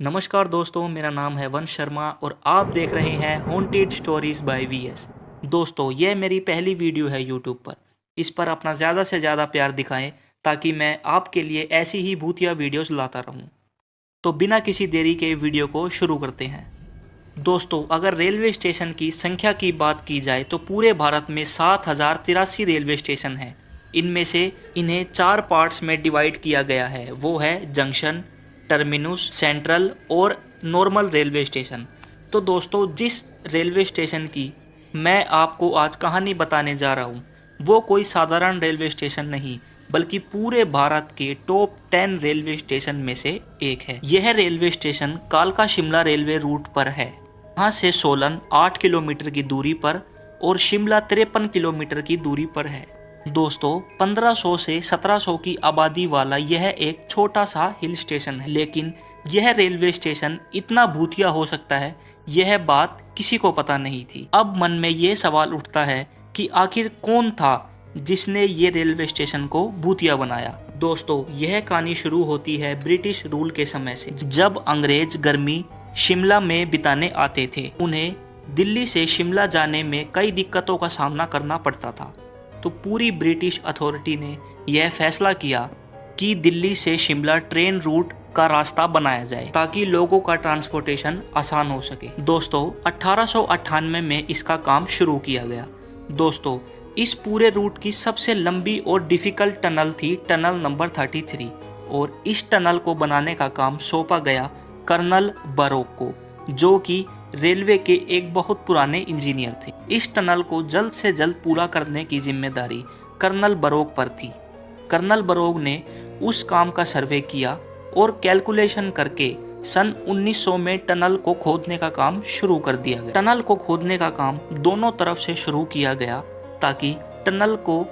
नमस्कार दोस्तों, मेरा नाम है वंश शर्मा और आप देख रहे हैं हॉन्टेड स्टोरीज बाय वीएस। दोस्तों, यह मेरी पहली वीडियो है यूट्यूब पर। इस पर अपना ज़्यादा से ज़्यादा प्यार दिखाएं ताकि मैं आपके लिए ऐसी ही भूतिया वीडियोस लाता रहूं। तो बिना किसी देरी के वीडियो को शुरू करते हैं। दोस्तों, अगर रेलवे स्टेशन की संख्या की बात की जाए तो पूरे भारत में 7083 रेलवे स्टेशन हैं। इनमें से इन्हें 4 पार्ट्स में डिवाइड किया गया है। वो है जंक्शन, टर्मिनस, सेंट्रल और नॉर्मल रेलवे स्टेशन। तो दोस्तों, जिस रेलवे स्टेशन की मैं आपको आज कहानी बताने जा रहा हूँ वो कोई साधारण रेलवे स्टेशन नहीं बल्कि पूरे भारत के टॉप 10 रेलवे स्टेशन में से एक है। यह रेलवे स्टेशन कालका शिमला रेलवे रूट पर है। यहाँ से सोलन 8 किलोमीटर की दूरी पर और शिमला 53 किलोमीटर की दूरी पर है। दोस्तों, 1500 से 1700 की आबादी वाला यह एक छोटा सा हिल स्टेशन है, लेकिन यह रेलवे स्टेशन इतना भूतिया हो सकता है यह बात किसी को पता नहीं थी। अब मन में ये सवाल उठता है कि आखिर कौन था जिसने ये रेलवे स्टेशन को भूतिया बनाया। दोस्तों, यह कहानी शुरू होती है ब्रिटिश रूल के समय से, जब अंग्रेज गर्मी शिमला में बिताने आते थे। उन्हें दिल्ली से शिमला जाने में कई दिक्कतों का सामना करना पड़ता था। तो पूरी ब्रिटिश अथॉरिटी ने यह फैसला किया कि दिल्ली से शिमला ट्रेन रूट का रास्ता बनाया जाए ताकि लोगों का ट्रांसपोर्टेशन आसान हो सके। दोस्तों, 1898 में इसका काम शुरू किया गया। दोस्तों, इस पूरे रूट की सबसे लंबी और डिफिकल्ट टनल थी टनल नंबर 33 और इस टनल को बनाने का काम सौंपा गया कर्नल बरोक को, जो कि रेलवे के एक बहुत पुराने इंजीनियर थे। इस टनल को जल्द से जल्द पूरा करने की जिम्मेदारी कर्नल बरोक पर थी। कर्नल बरोक ने उस काम का सर्वे किया और कैलकुलेशन करके सन 1900 में टनल को खोदने का काम शुरू कर दिया गया। टनल को खोदने का काम दोनों तरफ से शुरू किया गया ताकि टनल को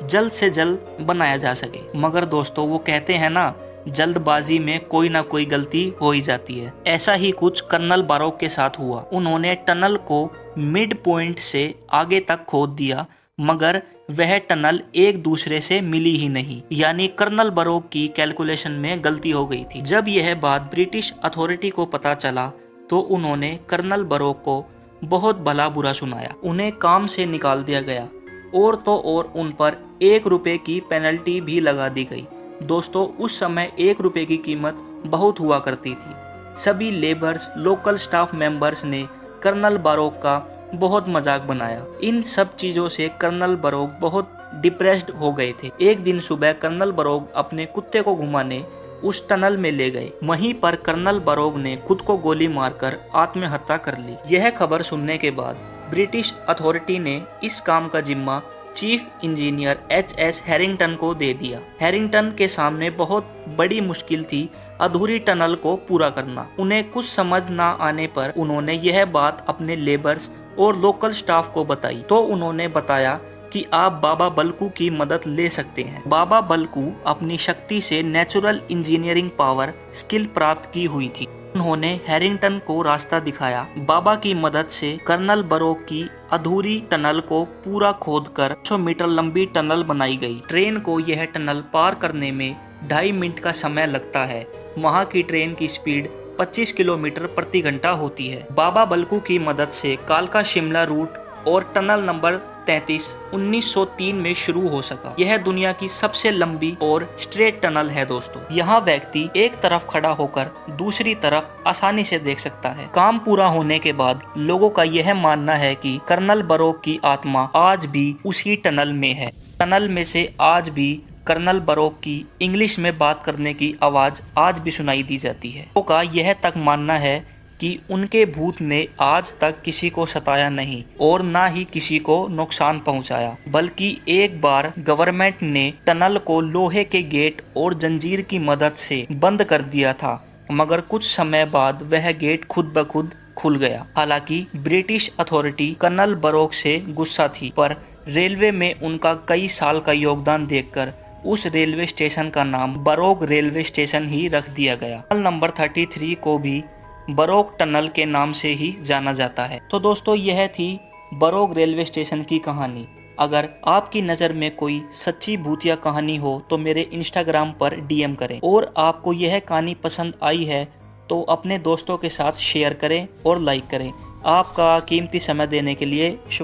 जल्द से जल्द बनाया जा सके। मगर दोस्तों, वो कहते हैं ना, जल्दबाजी में कोई ना कोई गलती हो ही जाती है। ऐसा ही कुछ कर्नल बरोक के साथ हुआ। उन्होंने टनल को मिड पॉइंट से आगे तक खोद दिया, मगर वह टनल एक दूसरे से मिली ही नहीं, यानी कर्नल बरोक की कैलकुलेशन में गलती हो गई थी। जब यह बात ब्रिटिश अथॉरिटी को पता चला तो उन्होंने कर्नल बरोक को बहुत भला बुरा सुनाया। उन्हें काम से निकाल दिया गया और तो और उन पर 1 रुपए की पेनल्टी भी लगा दी गई। दोस्तों, उस समय 1 रुपए की कीमत बहुत हुआ करती थी। सभी लेबर्स, लोकल स्टाफ मेंबर्स ने कर्नल बरोक का बहुत मजाक बनाया। इन सब चीज़ों से कर्नल बरोक बहुत डिप्रेस्ड हो गए थे। एक दिन सुबह कर्नल बरोक अपने कुत्ते को घुमाने उस टनल में ले गए। वहीं पर कर्नल बरोक ने खुद को गोली मारकर आत्महत्या कर ली। यह खबर सुनने के बाद ब्रिटिश अथॉरिटी ने इस काम का जिम्मा चीफ इंजीनियर HS हैरिंगटन को दे दिया। हैरिंगटन के सामने बहुत बड़ी मुश्किल थी अधूरी टनल को पूरा करना। उन्हें कुछ समझ ना आने पर उन्होंने यह बात अपने लेबर्स और लोकल स्टाफ को बताई। तो उन्होंने बताया कि आप बाबा बलकू की मदद ले सकते हैं। बाबा बलकू अपनी शक्ति से नेचुरल इंजीनियरिंग पावर स्किल प्राप्त की हुई थी। उन्होंने हैरिंगटन को रास्ता दिखाया। बाबा की मदद से कर्नल बरोक की अधूरी टनल को पूरा खोदकर 100 मीटर लंबी टनल बनाई गई। ट्रेन को यह टनल पार करने में 2.5 मिनट का समय लगता है। वहाँ की ट्रेन की स्पीड 25 किलोमीटर प्रति घंटा होती है। बाबा बलकू की मदद से कालका शिमला रूट और टनल नंबर 33 1903 में शुरू हो सका। यह दुनिया की सबसे लंबी और स्ट्रेट टनल है। दोस्तों, यहाँ व्यक्ति एक तरफ खड़ा होकर दूसरी तरफ आसानी से देख सकता है। काम पूरा होने के बाद लोगों का यह मानना है कि कर्नल बरोक की आत्मा आज भी उसी टनल में है। टनल में से आज भी कर्नल बरोक की इंग्लिश में बात करने की आवाज आज भी सुनाई दी जाती है। लोगों का यह तक मानना है कि उनके भूत ने आज तक किसी को सताया नहीं और ना ही किसी को नुकसान पहुंचाया, बल्कि एक बार गवर्नमेंट ने टनल को लोहे के गेट और जंजीर की मदद से बंद कर दिया था, मगर कुछ समय बाद वह गेट खुद ब खुद खुल गया। हालांकि ब्रिटिश अथॉरिटी कर्नल बरोक से गुस्सा थी, पर रेलवे में उनका कई साल का योगदान देखकर उस रेलवे स्टेशन का नाम बरोक रेलवे स्टेशन ही रख दिया गया। टनल नंबर 33 को भी बरोक टनल के नाम से ही जाना जाता है। तो दोस्तों, यह थी बरोक रेलवे स्टेशन की कहानी। अगर आपकी नज़र में कोई सच्ची भूतिया कहानी हो तो मेरे इंस्टाग्राम पर DM करें। और आपको यह कहानी पसंद आई है तो अपने दोस्तों के साथ शेयर करें और लाइक करें। आपका कीमती समय देने के लिए शुक्रिया।